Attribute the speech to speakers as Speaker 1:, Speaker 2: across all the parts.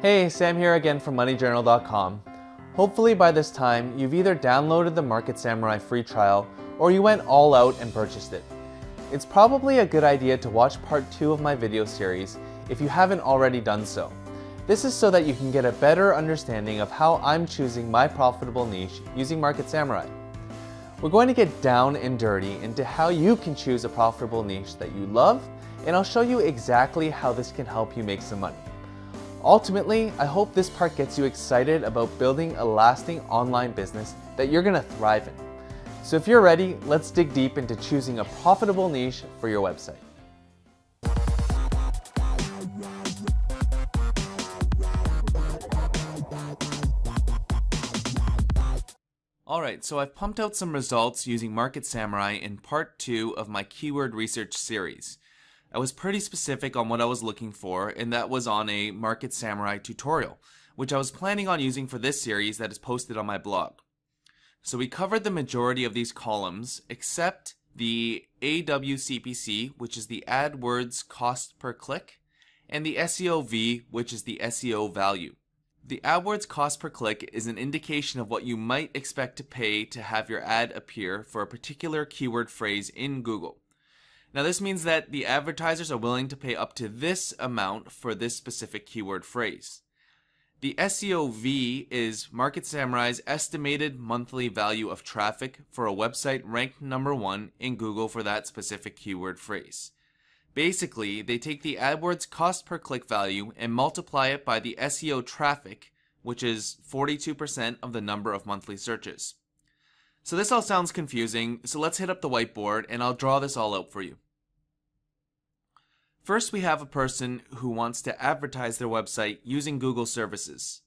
Speaker 1: Hey, Sam here again from MoneyJournal.com. Hopefully by this time, you've either downloaded the Market Samurai free trial or you went all out and purchased it. It's probably a good idea to watch part 2 of my video series if you haven't already done so. This is so that you can get a better understanding of how I'm choosing my profitable niche using Market Samurai. We're going to get down and dirty into how you can choose a profitable niche that you love, and I'll show you exactly how this can help you make some money. Ultimately, I hope this part gets you excited about building a lasting online business that you're going to thrive in. So if you're ready, let's dig deep into choosing a profitable niche for your website. Alright, so I've pumped out some results using Market Samurai in part 2 of my keyword research series. I was pretty specific on what I was looking for, and that was on a Market Samurai tutorial, which I was planning on using for this series that is posted on my blog. So we covered the majority of these columns, except the AWCPC, which is the AdWords cost per click, and the SEOV, which is the SEO value. The AdWords cost per click is an indication of what you might expect to pay to have your ad appear for a particular keyword phrase in Google. Now this means that the advertisers are willing to pay up to this amount for this specific keyword phrase. The SEOV is Market Samurai's estimated monthly value of traffic for a website ranked number 1 in Google for that specific keyword phrase. Basically, they take the AdWords cost per click value and multiply it by the SEO traffic, which is 42% of the number of monthly searches. So this all sounds confusing, so let's hit up the whiteboard and I'll draw this all out for you. First, we have a person who wants to advertise their website using Google services.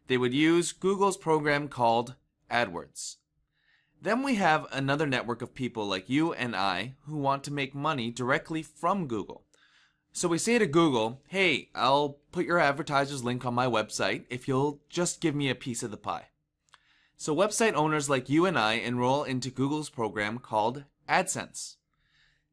Speaker 1: They would use Google's program called AdWords. Then we have another network of people like you and I who want to make money directly from Google. So we say to Google, hey, I'll put your advertiser's link on my website if you'll just give me a piece of the pie. So website owners like you and I enroll into Google's program called AdSense.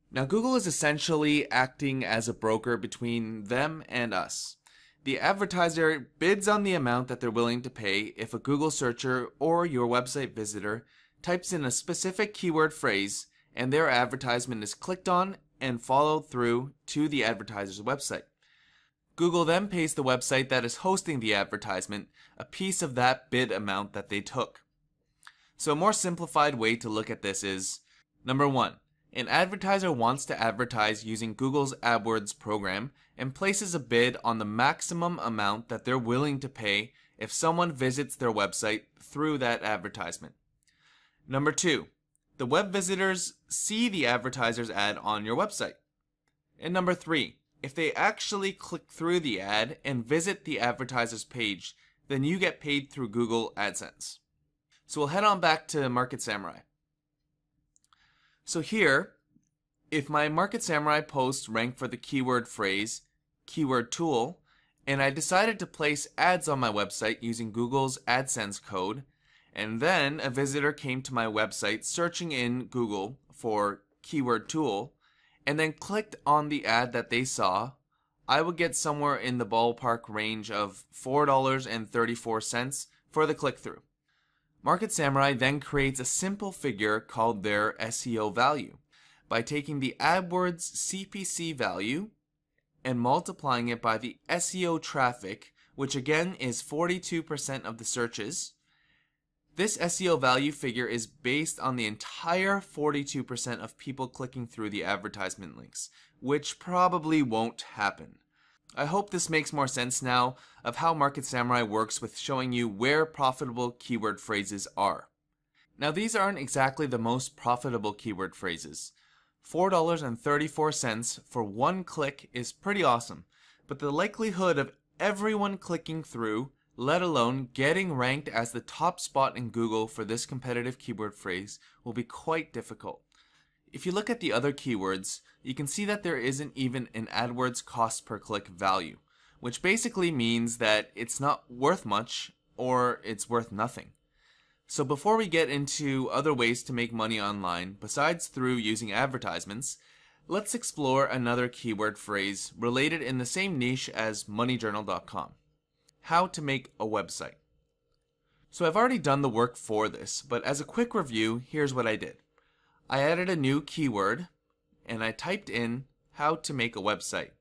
Speaker 1: Now Google is essentially acting as a broker between them and us. The advertiser bids on the amount that they're willing to pay if a Google searcher or your website visitor types in a specific keyword phrase and their advertisement is clicked on and followed through to the advertiser's website. Google then pays the website that is hosting the advertisement a piece of that bid amount that they took. So a more simplified way to look at this is, number 1, an advertiser wants to advertise using Google's AdWords program and places a bid on the maximum amount that they're willing to pay if someone visits their website through that advertisement. Number 2, the web visitors see the advertiser's ad on your website. And number 3, if they actually click through the ad and visit the advertiser's page, then you get paid through Google AdSense. So we'll head on back to Market Samurai. So here, if my Market Samurai posts rank for the keyword phrase, keyword tool, and I decided to place ads on my website using Google's AdSense code, and then a visitor came to my website searching in Google for keyword tool, and then clicked on the ad that they saw, I would get somewhere in the ballpark range of $4.34 for the click-through. Market Samurai then creates a simple figure called their SEO value by taking the AdWords CPC value and multiplying it by the SEO traffic, which again is 42% of the searches. This SEO value figure is based on the entire 42% of people clicking through the advertisement links, which probably won't happen. I hope this makes more sense now of how Market Samurai works with showing you where profitable keyword phrases are. Now these aren't exactly the most profitable keyword phrases. $4.34 for one click is pretty awesome, but the likelihood of everyone clicking through, let alone getting ranked as the top spot in Google for this competitive keyword phrase, will be quite difficult. If you look at the other keywords, you can see that there isn't even an AdWords cost per click value, which basically means that it's not worth much or it's worth nothing. So before we get into other ways to make money online, besides through using advertisements, let's explore another keyword phrase related in the same niche as MoneyJournal.com. how to make a website. So I've already done the work for this, but as a quick review, here's what I did. I added a new keyword and I typed in how to make a website.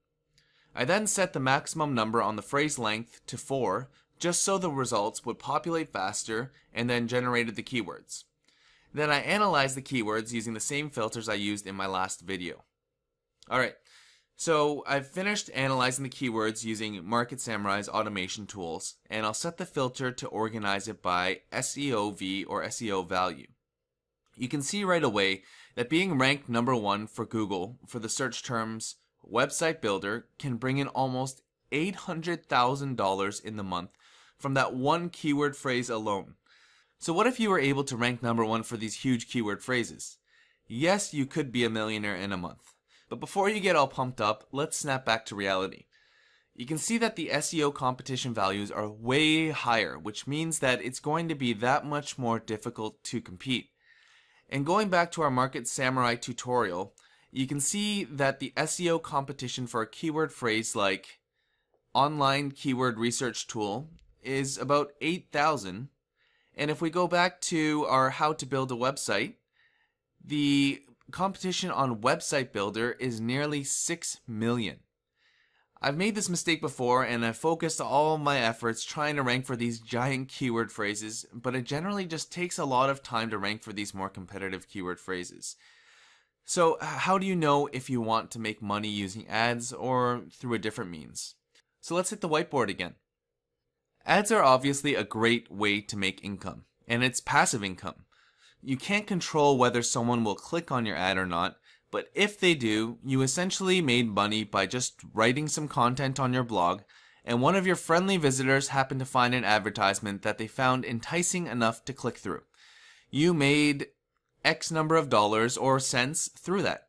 Speaker 1: I then set the maximum number on the phrase length to 4 just so the results would populate faster and then generated the keywords. Then I analyzed the keywords using the same filters I used in my last video. Alright, so I've finished analyzing the keywords using Market Samurai's automation tools, and I'll set the filter to organize it by SEOV or SEO value. You can see right away that being ranked number 1 for Google for the search terms website builder can bring in almost $800,000 in the month from that one keyword phrase alone. So what if you were able to rank number 1 for these huge keyword phrases? Yes, you could be a millionaire in a month. But before you get all pumped up, let's snap back to reality. You can see that the SEO competition values are way higher, which means that it's going to be that much more difficult to compete. And going back to our Market Samurai tutorial, you can see that the SEO competition for a keyword phrase like online keyword research tool is about 8,000. And if we go back to our how to build a website, the competition on website builder is nearly 6 million. I've made this mistake before and I've focused all my efforts trying to rank for these giant keyword phrases, but it generally just takes a lot of time to rank for these more competitive keyword phrases. So how do you know if you want to make money using ads or through a different means? So let's hit the whiteboard again. Ads are obviously a great way to make income, and it's passive income. You can't control whether someone will click on your ad or not, but if they do, you essentially made money by just writing some content on your blog, and one of your friendly visitors happened to find an advertisement that they found enticing enough to click through. You made X number of dollars or cents through that.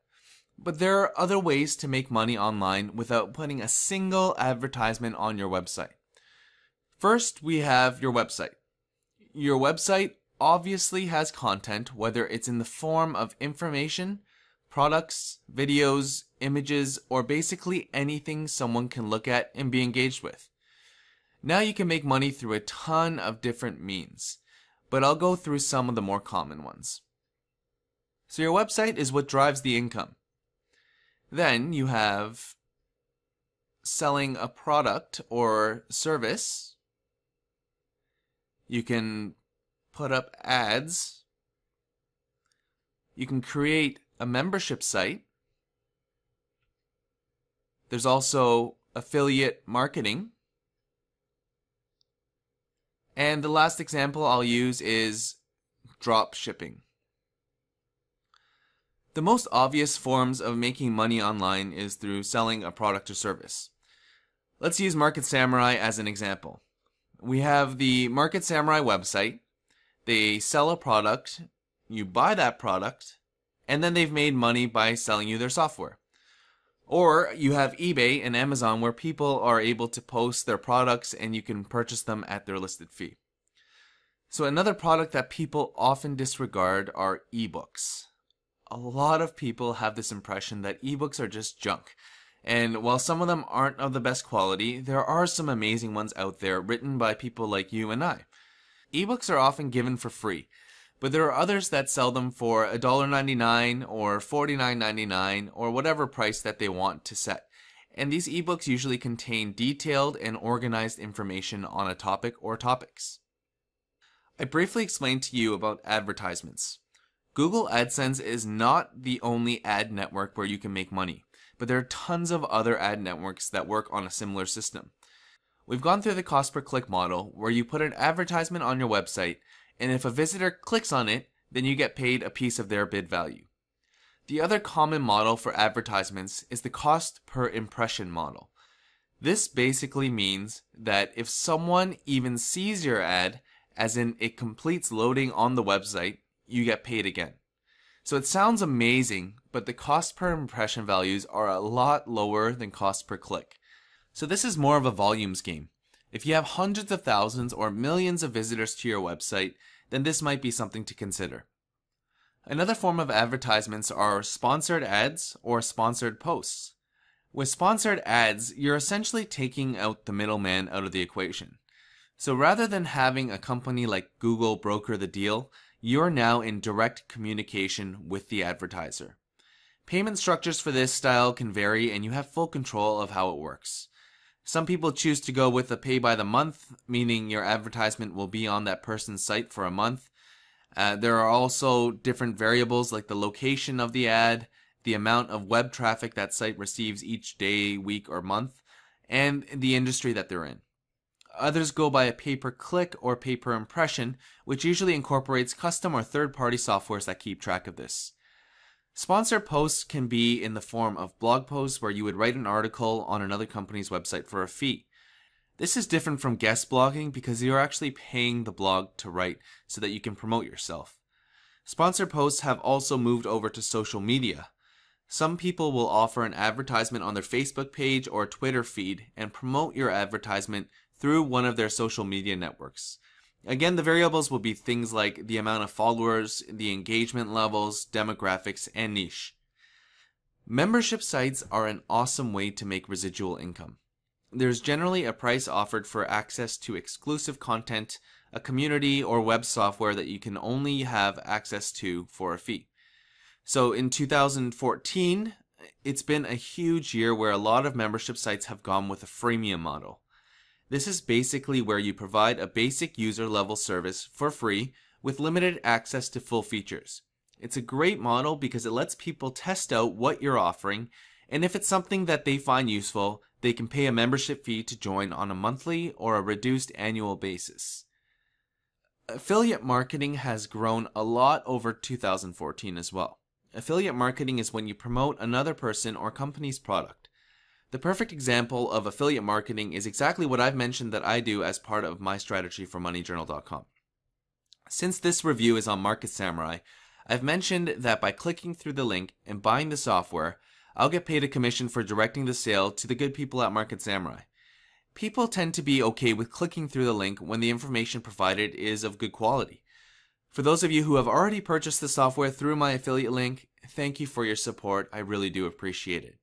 Speaker 1: But there are other ways to make money online without putting a single advertisement on your website. First, we have your website. Your website obviously has content, whether it's in the form of information, products, videos, images, or basically anything someone can look at and be engaged with. Now you can make money through a ton of different means, but I'll go through some of the more common ones. So your website is what drives the income. Then you have selling a product or service. You can put up ads. You can create a membership site. There's also affiliate marketing. And the last example I'll use is drop shipping. The most obvious forms of making money online is through selling a product or service. Let's use Market Samurai as an example. We have the Market Samurai website. They sell a product, you buy that product, and then they've made money by selling you their software. Or you have eBay and Amazon where people are able to post their products and you can purchase them at their listed fee. So another product that people often disregard are ebooks. A lot of people have this impression that ebooks are just junk. And while some of them aren't of the best quality, there are some amazing ones out there written by people like you and I. Ebooks are often given for free, but there are others that sell them for $1.99 or $49.99 or whatever price that they want to set. And these ebooks usually contain detailed and organized information on a topic or topics. I briefly explained to you about advertisements. Google AdSense is not the only ad network where you can make money, but there are tons of other ad networks that work on a similar system. We've gone through the cost per click model where you put an advertisement on your website, and if a visitor clicks on it, then you get paid a piece of their bid value. The other common model for advertisements is the cost per impression model. This basically means that if someone even sees your ad, as in it completes loading on the website, you get paid again. So it sounds amazing, but the cost per impression values are a lot lower than cost per click. So this is more of a volumes game. If you have hundreds of thousands or millions of visitors to your website, then this might be something to consider. Another form of advertisements are sponsored ads or sponsored posts. With sponsored ads, you're essentially taking out the middleman out of the equation. So rather than having a company like Google broker the deal, you're now in direct communication with the advertiser. Payment structures for this style can vary and you have full control of how it works. Some people choose to go with a pay by the month, meaning your advertisement will be on that person's site for a month. There are also different variables like the location of the ad, the amount of web traffic that site receives each day, week, or month, and the industry that they're in. Others go by a pay-per-click or pay-per-impression, which usually incorporates custom or third-party softwares that keep track of this. Sponsored posts can be in the form of blog posts where you would write an article on another company's website for a fee. This is different from guest blogging because you're actually paying the blog to write so that you can promote yourself. Sponsored posts have also moved over to social media. Some people will offer an advertisement on their Facebook page or Twitter feed and promote your advertisement through one of their social media networks. Again, the variables will be things like the amount of followers, the engagement levels, demographics, and niche. Membership sites are an awesome way to make residual income. There's generally a price offered for access to exclusive content, a community, or web software that you can only have access to for a fee. So in 2014, it's been a huge year where a lot of membership sites have gone with a freemium model. This is basically where you provide a basic user level service for free with limited access to full features. It's a great model because it lets people test out what you're offering, and if it's something that they find useful, they can pay a membership fee to join on a monthly or a reduced annual basis. Affiliate marketing has grown a lot over 2014 as well. Affiliate marketing is when you promote another person or company's product. The perfect example of affiliate marketing is exactly what I've mentioned that I do as part of my strategy for MoneyJournal.com. Since this review is on Market Samurai, I've mentioned that by clicking through the link and buying the software, I'll get paid a commission for directing the sale to the good people at Market Samurai. People tend to be okay with clicking through the link when the information provided is of good quality. For those of you who have already purchased the software through my affiliate link, thank you for your support. I really do appreciate it.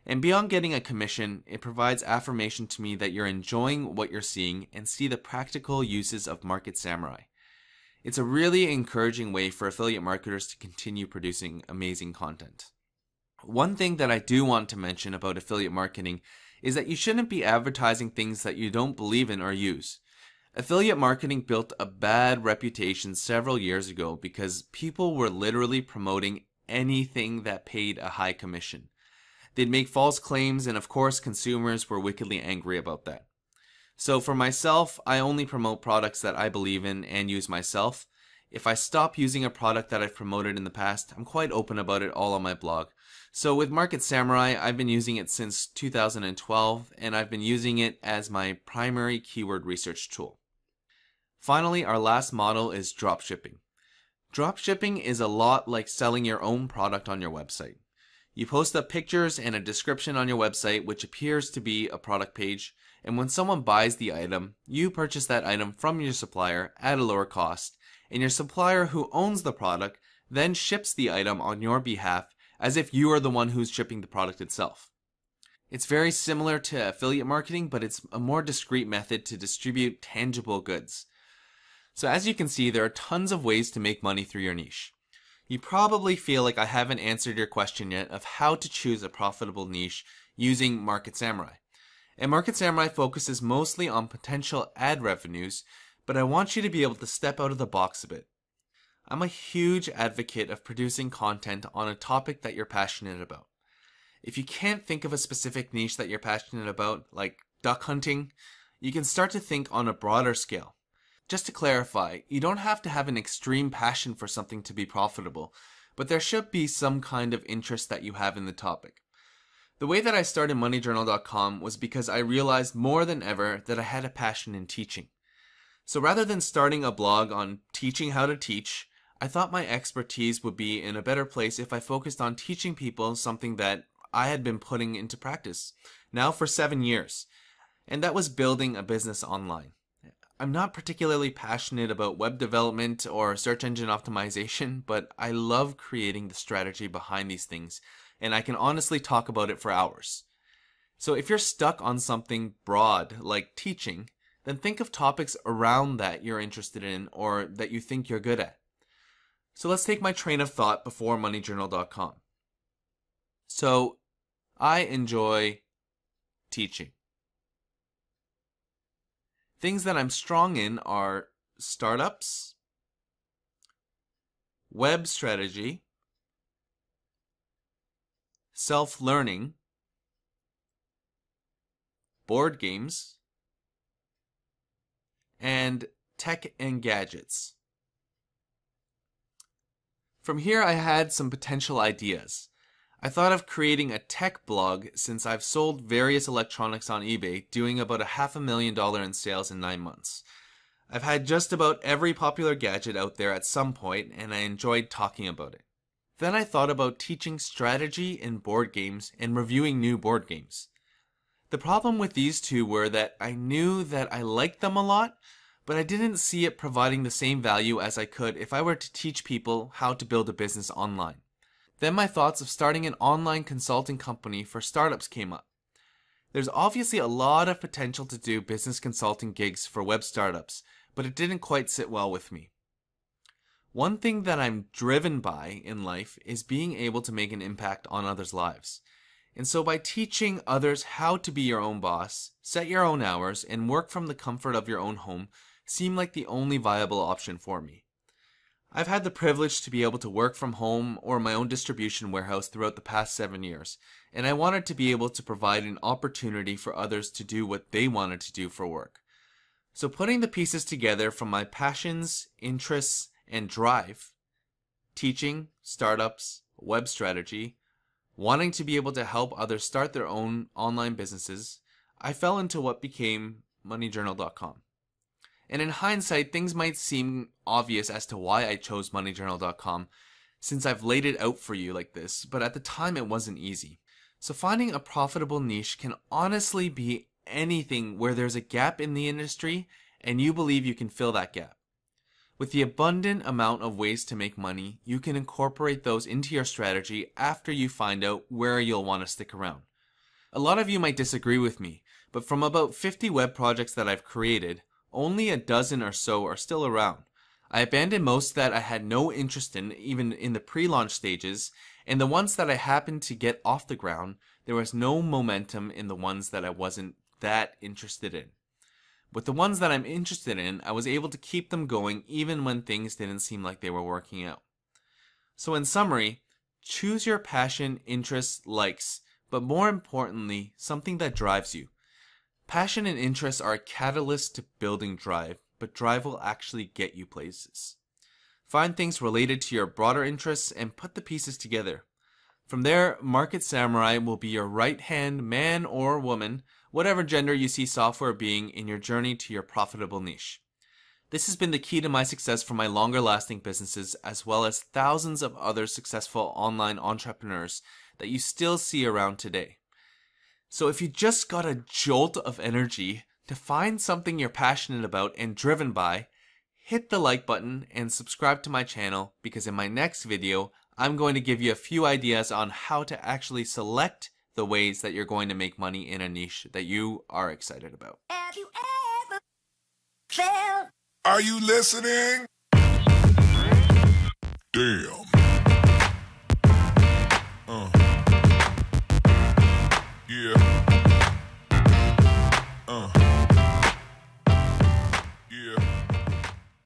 Speaker 1: And beyond getting a commission, it provides affirmation to me that you're enjoying what you're seeing and see the practical uses of Market Samurai. It's a really encouraging way for affiliate marketers to continue producing amazing content. One thing that I do want to mention about affiliate marketing is that you shouldn't be advertising things that you don't believe in or use. Affiliate marketing built a bad reputation several years ago because people were literally promoting anything that paid a high commission. They'd make false claims, and of course consumers were wickedly angry about that. So for myself, I only promote products that I believe in and use myself. If I stop using a product that I've promoted in the past, I'm quite open about it all on my blog. So with Market Samurai, I've been using it since 2012, and I've been using it as my primary keyword research tool. Finally, our last model is dropshipping. Dropshipping is a lot like selling your own product on your website. You post up pictures and a description on your website which appears to be a product page, and when someone buys the item, you purchase that item from your supplier at a lower cost, and your supplier who owns the product then ships the item on your behalf as if you are the one who's shipping the product itself. It's very similar to affiliate marketing, but it's a more discreet method to distribute tangible goods. So as you can see, there are tons of ways to make money through your niche. You probably feel like I haven't answered your question yet of how to choose a profitable niche using Market Samurai. And Market Samurai focuses mostly on potential ad revenues, but I want you to be able to step out of the box a bit. I'm a huge advocate of producing content on a topic that you're passionate about. If you can't think of a specific niche that you're passionate about, like duck hunting, you can start to think on a broader scale. Just to clarify, you don't have to have an extreme passion for something to be profitable, but there should be some kind of interest that you have in the topic. The way that I started MoneyJournal.com was because I realized more than ever that I had a passion in teaching. So rather than starting a blog on teaching how to teach, I thought my expertise would be in a better place if I focused on teaching people something that I had been putting into practice now for 7 years, and that was building a business online. I'm not particularly passionate about web development or search engine optimization, but I love creating the strategy behind these things, and I can honestly talk about it for hours. So if you're stuck on something broad like teaching, then think of topics around that you're interested in or that you think you're good at. So let's take my train of thought before moneyjournal.com. So I enjoy teaching. Things that I'm strong in are startups, web strategy, self-learning, board games, and tech and gadgets. From here, I had some potential ideas. I thought of creating a tech blog since I've sold various electronics on eBay, doing about $500,000 in sales in 9 months. I've had just about every popular gadget out there at some point, and I enjoyed talking about it. Then I thought about teaching strategy in board games and reviewing new board games. The problem with these two were that I knew that I liked them a lot, but I didn't see it providing the same value as I could if I were to teach people how to build a business online. Then my thoughts of starting an online consulting company for startups came up. There's obviously a lot of potential to do business consulting gigs for web startups, but it didn't quite sit well with me. One thing that I'm driven by in life is being able to make an impact on others' lives. And so by teaching others how to be your own boss, set your own hours, and work from the comfort of your own home seemed like the only viable option for me. I've had the privilege to be able to work from home or my own distribution warehouse throughout the past 7 years, and I wanted to be able to provide an opportunity for others to do what they wanted to do for work. So putting the pieces together from my passions, interests, and drive, teaching, startups, web strategy, wanting to be able to help others start their own online businesses, I fell into what became moneyjournal.com. And in hindsight, things might seem obvious as to why I chose moneyjournal.com since I've laid it out for you like this, but at the time it wasn't easy. So finding a profitable niche can honestly be anything where there's a gap in the industry and you believe you can fill that gap. With the abundant amount of ways to make money, you can incorporate those into your strategy after you find out where you'll want to stick around. A lot of you might disagree with me, but from about 50 web projects that I've created, only a dozen or so are still around. I abandoned most that I had no interest in, even in the pre-launch stages, and the ones that I happened to get off the ground, there was no momentum in the ones that I wasn't that interested in. With the ones that I'm interested in, I was able to keep them going even when things didn't seem like they were working out. So in summary, choose your passion, interests, likes, but more importantly, something that drives you. Passion and interests are a catalyst to building drive, but drive will actually get you places. Find things related to your broader interests and put the pieces together. From there, Market Samurai will be your right-hand man or woman, whatever gender you see software being in your journey to your profitable niche. This has been the key to my success for my longer-lasting businesses, as well as thousands of other successful online entrepreneurs that you still see around today. So if you just got a jolt of energy to find something you're passionate about and driven by, hit the like button and subscribe to my channel, because in my next video, I'm going to give you a few ideas on how to actually select the ways that you're going to make money in a niche that you are excited about.
Speaker 2: Have you ever felt?
Speaker 3: Are you listening? Damn.